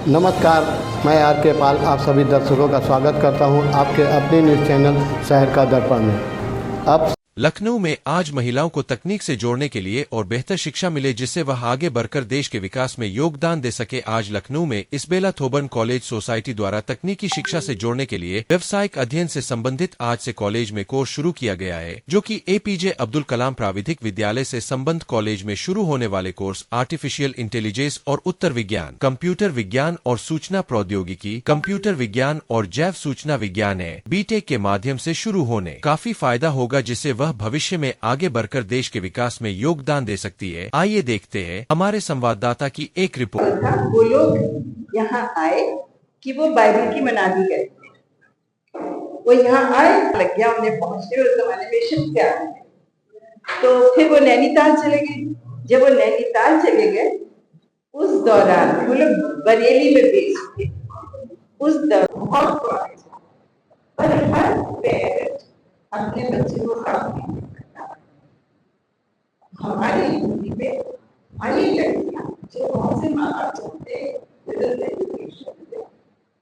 नमस्कार, मैं आर के पाल आप सभी दर्शकों का स्वागत करता हूं आपके अपने न्यूज़ चैनल शहर का दर्पण में। अब लखनऊ में आज महिलाओं को तकनीक से जोड़ने के लिए और बेहतर शिक्षा मिले जिससे वह आगे बढ़कर देश के विकास में योगदान दे सके। आज लखनऊ में इसबेला थोबर्न कॉलेज सोसाइटी द्वारा तकनीकी शिक्षा से जोड़ने के लिए व्यवसायिक अध्ययन से संबंधित आज से कॉलेज में कोर्स शुरू किया गया है, जो कि APJ अब्दुल कलाम प्राविधिक विद्यालय से संबंध कॉलेज में शुरू होने वाले कोर्स आर्टिफिशियल इंटेलिजेंस और उत्तर विज्ञान, कंप्यूटर विज्ञान और सूचना प्रौद्योगिकी, कंप्यूटर विज्ञान और जैव सूचना विज्ञान है। बीटेक के माध्यम से शुरू होने काफी फायदा होगा, जिससे वह भविष्य में आगे बढ़कर देश के विकास में योगदान दे सकती है। आइए देखते हैं हमारे संवाददाता की एक रिपोर्ट। वो लोग यहाँ आए कि वो बाइबल की मनादी गए, वो यहाँ आए, लग गया उन्हें पहुंचने, उस जमाने में शिप से आए, तो फिर वो नैनीताल चले गए। जब वो नैनीताल चले गए, उस दौरान वो लोग बरेली में बेस थे। उस दौरान बहुत पर हर पेरेंट अपने बच्चे को हमारे हिंदी में हमारी लड़कियां जो बहुत से माँ बाप चाहते हैं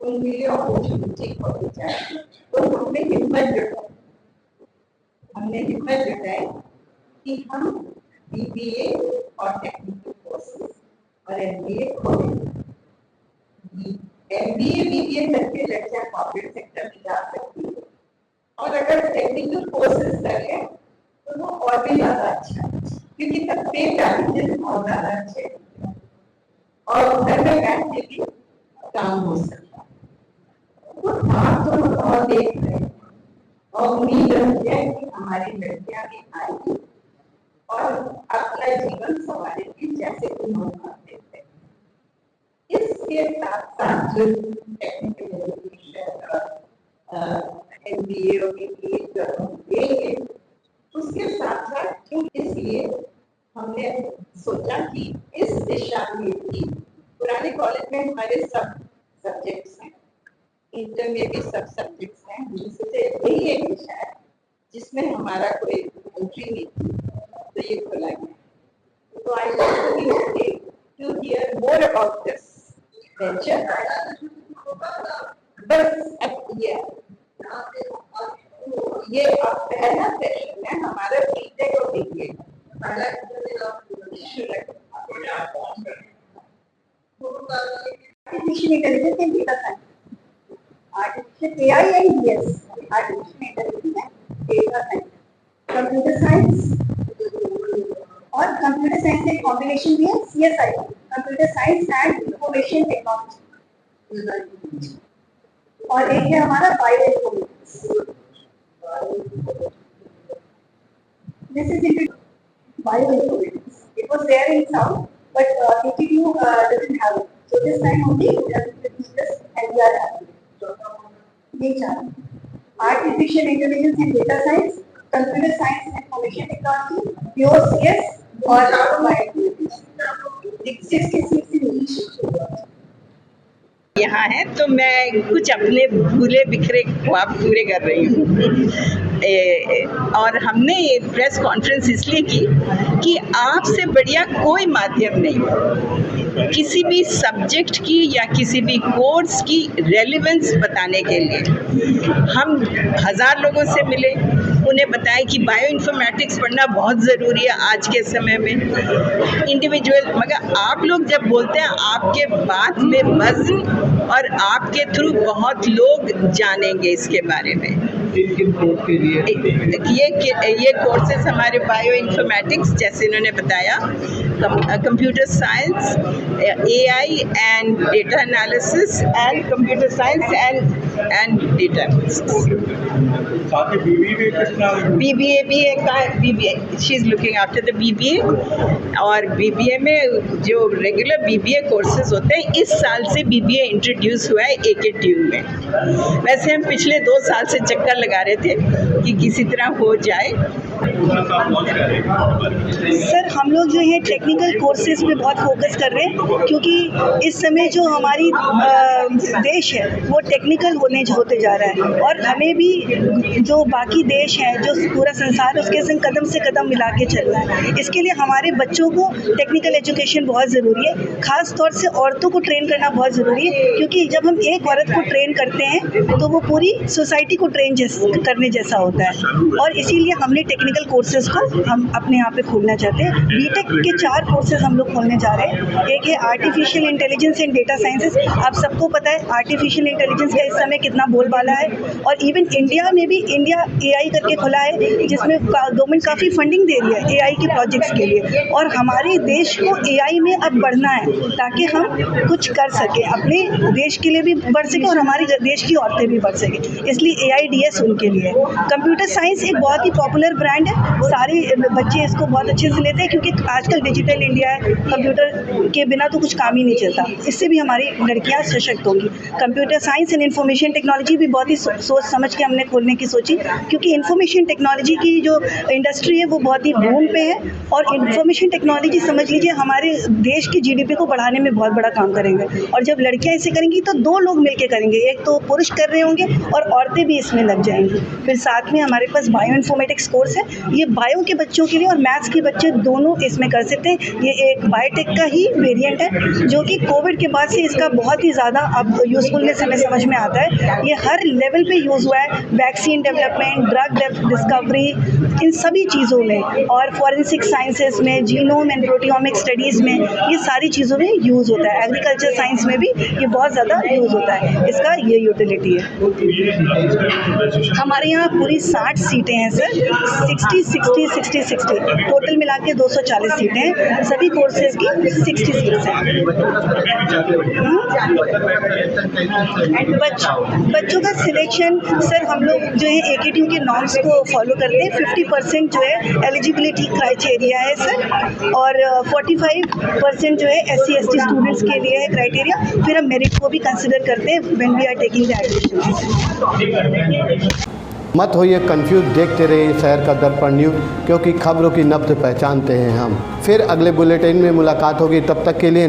उनके लिए अपॉर्चुनिटी खोली जाए, तो हमने हिम्मत जुटाई कि हम BBA और टेक्निकल कोर्सेज और MBA खोलें। MBA BBA करके लड़कियां कॉर्पोरेट सेक्टर में जा सकती है, और अगर टेक्निकल कोर्सेज करें तो वो और भी ज्यादा अच्छा है, क्योंकि तब पे पैकेजेस बहुत ज्यादा अच्छे और घर में बैठ के भी काम हो सकता है। तो आप तो बहुत देख रहे हैं और उम्मीद रखते हैं कि हमारी लड़कियां भी आएंगी और अपना जीवन संवारेंगी जैसे उन्होंने देते हैं। इसके साथ साथ जो टेक्निकल एजुकेशन MBA और BBA देंगे, उसके साथ साथ क्यों, इसलिए हमने सोचा कि इस दिशा में भी पुराने कॉलेज में हमारे सब सब्जेक्ट्स हैं, इंटर में भी सब सब्जेक्ट्स हैं, जिससे यही एक दिशा है जिसमें हमारा कोई एंट्री नहीं थी, तो ये खुला गया। तो I want to hear more about this venture. बस ये अब पहला सेशन है हमारा बीटेक और BBA। Artificial intelligence and data science, artificial AI and DS, artificial intelligence and data science, computer science और कंप्यूटर साइंस के कॉम्बिनेशन भी है CSI, computer science and information technology, और एक है हमारा bio. This is into bioinformatics. It was there in South, but TTU doesn't have it. So this time only we have to teach this and we are happy. ये चार: artificial intelligence and data science, computer science and information technology, pure CS और bioinformatics. 6 यहाँ है तो मैं कुछ अपने भूले बिखरे ख्वाब पूरे कर रही हूँ। और हमने ये प्रेस कॉन्फ्रेंस इसलिए की कि आपसे बढ़िया कोई माध्यम नहीं किसी भी सब्जेक्ट की या किसी भी कोर्स की रेलेवेंस बताने के लिए। हम 1000 लोगों से मिले, उन्हें बताएं कि बायो इन्फॉर्मेटिक्स पढ़ना बहुत ज़रूरी है आज के समय में। इंडिविजुअल, मगर आप लोग जब बोलते हैं आपके बात में वज़न और आपके थ्रू बहुत लोग जानेंगे इसके बारे में। ये कोर्सेज हमारे बायो इन्फॉर्मेटिक्स, जैसे इन्होंने बताया, computer science, AI and data analysis and computer science and data analysis. BBA भी है, BBA she is looking after the BBA। और BBA में जो रेगुलर BBA कोर्सेज होते हैं, इस साल से BBA इंट्रोड्यूस हुआ है AKTU में। वैसे हम पिछले 2 साल से चक्कर लगा रहे थे कि किसी तरह हो जाए, सर हम लोग जो है टेक्निकल कोर्सेज पे बहुत फोकस कर रहे हैं, क्योंकि इस समय जो हमारी देश है वो टेक्निकल होते जा रहा है, और हमें भी जो बाकी देश हैं, जो पूरा संसार है, उसके संग कदम से कदम मिला के चलना है। इसके लिए हमारे बच्चों को टेक्निकल एजुकेशन बहुत ज़रूरी है, ख़ास तौर से औरतों को ट्रेन करना बहुत ज़रूरी है, क्योंकि जब हम एक औरत को ट्रेन करते हैं तो वो पूरी सोसाइटी को ट्रेन करने जैसा होता है। और इसीलिए हमने टेक्निकल कोर्सेज को हम अपने यहाँ पे खोलना चाहते हैं। बीटेक के 4 कोर्सेज हम लोग खोलने जा रहे हैं। एक है artificial intelligence and data sciences. आप सबको पता है आर्टिफिशियल इंटेलिजेंस का इस समय कितना बोलबाला है, और इवन इंडिया में भी इंडिया AI करके खुला है, जिसमें गवर्नमेंट काफ़ी फंडिंग दे रही है AI के प्रोजेक्ट्स के लिए। और हमारे देश को AI में अब बढ़ना है, ताकि हम कुछ कर सकें, अपने देश के लिए भी बढ़ सके और हमारे देश की औरतें भी बढ़ सकें। इसलिए AIDS उनके लिए। कंप्यूटर साइंस एक बहुत ही पॉपुलर ब्रांड है, सारे बच्चे इसको बहुत अच्छे से लेते हैं, क्योंकि आजकल डिजिटल इंडिया है, कंप्यूटर के बिना तो कुछ काम ही नहीं चलता। इससे भी हमारी लड़कियां सशक्त होंगी। Computer science and information technology भी बहुत ही सोच समझ के हमने खोलने की सोची, क्योंकि इंफॉर्मेशन टेक्नोलॉजी की जो इंडस्ट्री है वो बहुत ही बूम पे है, और इंफॉर्मेशन टेक्नोलॉजी समझ लीजिए हमारे देश की GDP को बढ़ाने में बहुत बड़ा काम करेंगे। और जब लड़कियां इसे करेंगी तो 2 लोग मिलकर करेंगे, एक तो पुरुष कर रहे होंगे और औरतें भी इसमें लग जाएंगी। फिर साथ में हमारे पास बायो इन्फॉर्मेटिक्स कोर्स है, ये बायो के बच्चों के लिए और मैथ्स के बच्चे दोनों इसमें कर सकते हैं। ये एक बायोटेक का ही वेरिएंट है, जो कि कोविड के बाद से इसका बहुत ही ज़्यादा अब यूज़फुलनेस हमें समझ में आता है। ये हर लेवल पे यूज़ हुआ है, वैक्सीन डेवलपमेंट, ड्रग डिस्कवरी, इन सभी चीज़ों में, और फॉरेंसिक साइंसेस में, जीनोम एंड प्रोटियोमिक स्टडीज़ में, ये सारी चीज़ों में यूज़ होता है। एग्रीकल्चर साइंस में भी ये बहुत ज़्यादा यूज़ होता है, इसका ये यूटिलिटी है। हमारे यहाँ पूरी 60 सीटें हैं सर, 60 टोटल मिला के 240 सीटें हैं, सभी कोर्सेज की 60 सीट्स हैं। बच्चों का सिलेक्शन सर हम लोग जो है AKTU के नॉर्म्स को फॉलो करते हैं। 50% जो है एलिजिबिलिटी क्राइटेरिया है सर, और 45% जो है SC ST स्टूडेंट्स के लिए है क्राइटेरिया। फिर हम मेरिट को भी कंसिडर करते हैं when we are taking the admission. मत होइए कंफ्यूज, देखते रहिए शहर का दर्पण न्यूज़, क्योंकि खबरों की नब्ज़ पहचानते हैं हम। फिर अगले बुलेटिन में मुलाकात होगी, तब तक के लिए